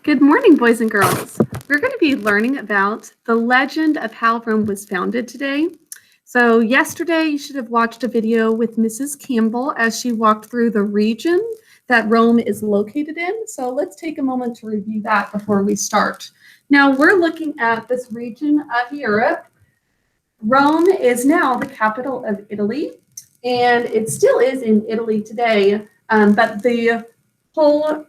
Good morning, boys and girls. We're going to be learning about the legend of how Rome was founded today. So yesterday, you should have watched a video with Mrs. Campbell as she walked through the region that Rome is located in. So let's take a moment to review that before we start. Now, we're looking at this region of Europe. Rome is now the capital of Italy, and it still is in Italy today, but the whole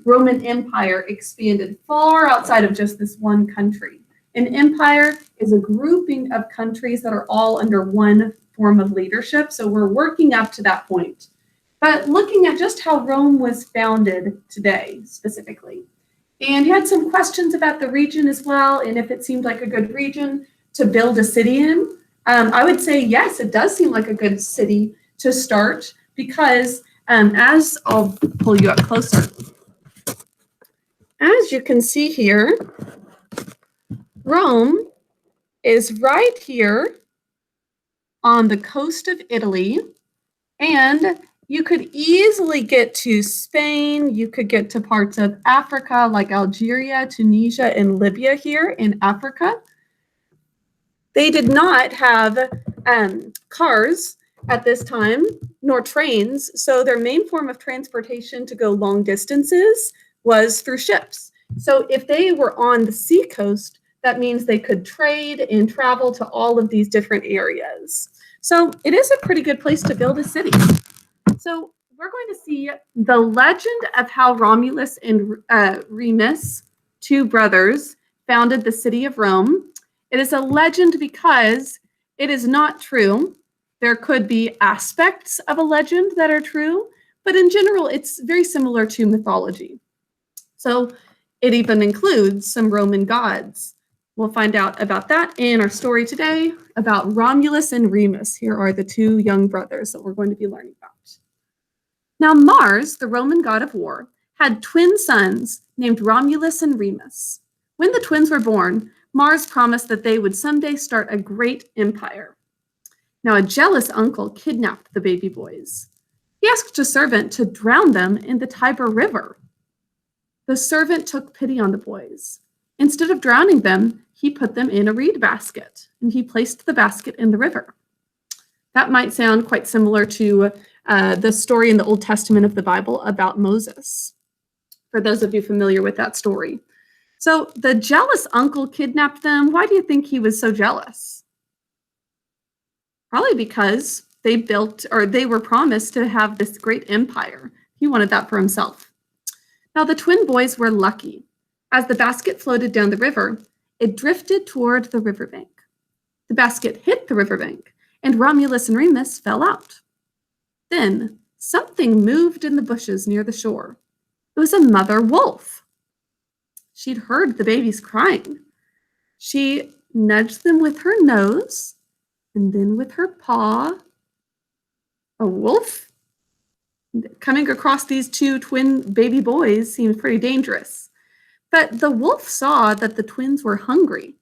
Roman Empire expanded far outside of just this one country. An empire is a grouping of countries that are all under one form of leadership, so we're working up to that point. But looking at just how Rome was founded today, specifically. And you had some questions about the region as well, and if it seemed like a good region to build a city in. I would say yes, it does seem like a good city to start because as I'll pull you up closer, as you can see here, Rome is right here on the coast of Italy, and you could easily get to Spain. You could get to parts of Africa like Algeria, Tunisia, and Libya here in Africa. They did not have cars at this time, nor trains, so their main form of transportation to go long distances was through ships. So if they were on the seacoast, that means they could trade and travel to all of these different areas. So it is a pretty good place to build a city. So we're going to see the legend of how Romulus and Remus, two brothers, founded the city of Rome. It is a legend because it is not true. There could be aspects of a legend that are true, but in general, it's very similar to mythology. So it even includes some Roman gods. We'll find out about that in our story today about Romulus and Remus. Here are the two young brothers that we're going to be learning about. Now, Mars, the Roman god of war, had twin sons named Romulus and Remus. When the twins were born, Mars promised that they would someday start a great empire. Now, a jealous uncle kidnapped the baby boys. He asked a servant to drown them in the Tiber River. The servant took pity on the boys. Instead of drowning them, he put them in a reed basket, and he placed the basket in the river. That might sound quite similar to the story in the Old Testament of the Bible about Moses, for those of you familiar with that story. So the jealous uncle kidnapped them. Why do you think he was so jealous? Probably because they were promised to have this great empire. He wanted that for himself. Now the twin boys were lucky. As the basket floated down the river, it drifted toward the riverbank. The basket hit the riverbank, and Romulus and Remus fell out. Then something moved in the bushes near the shore. It was a mother wolf. She'd heard the babies crying. She nudged them with her nose and then with her paw. A wolf coming across these two twin baby boys seemed pretty dangerous. But the wolf saw that the twins were hungry,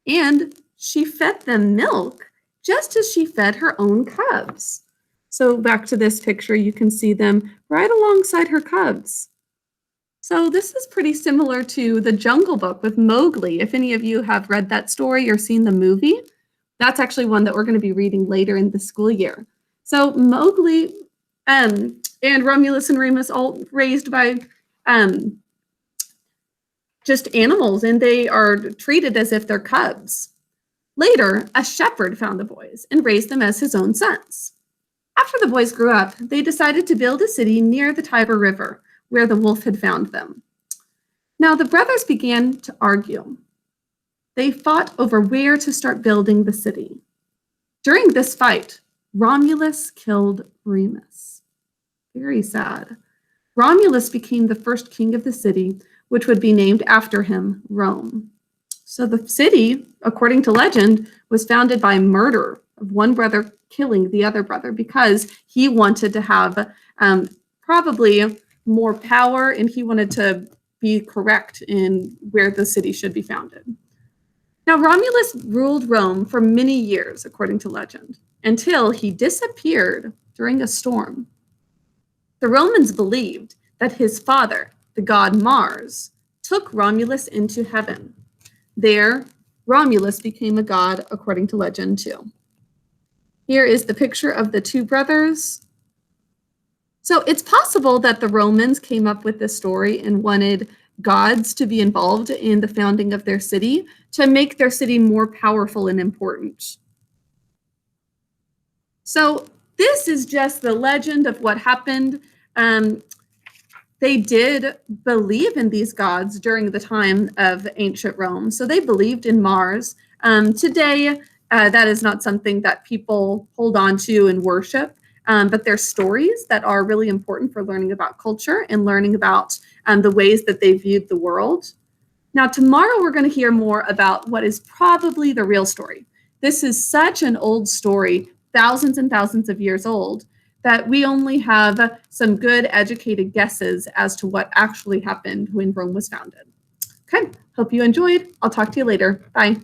and she fed them milk just as she fed her own cubs. So back to this picture, you can see them right alongside her cubs. So this is pretty similar to the Jungle Book with Mowgli. If any of you have read that story or seen the movie, that's actually one that we're going to be reading later in the school year. So Mowgli and Romulus and Remus, all raised by just animals, and they are treated as if they're cubs. Later, a shepherd found the boys and raised them as his own sons. After the boys grew up, they decided to build a city near the Tiber River, where the wolf had found them. Now, the brothers began to argue. They fought over where to start building the city. During this fight, Romulus killed Remus. Very sad. Romulus became the first king of the city, which would be named after him, Rome. So the city, according to legend, was founded by murder of one brother killing the other brother because he wanted to have probably more power, and he wanted to be correct in where the city should be founded. Now, Romulus ruled Rome for many years, according to legend, until he disappeared during a storm. The Romans believed that his father, the god Mars, took Romulus into heaven. There, Romulus became a god according to legend too. Here is the picture of the two brothers. So it's possible that the Romans came up with this story and wanted gods to be involved in the founding of their city to make their city more powerful and important. So this is just the legend of what happened. They did believe in these gods during the time of ancient Rome. So they believed in Mars. Today, that is not something that people hold on to and worship. But they're stories that are really important for learning about culture and learning about the ways that they viewed the world. Now, tomorrow we're going to hear more about what is probably the real story. This is such an old story, thousands and thousands of years old, that we only have some good educated guesses as to what actually happened when Rome was founded. Okay, hope you enjoyed. I'll talk to you later. Bye.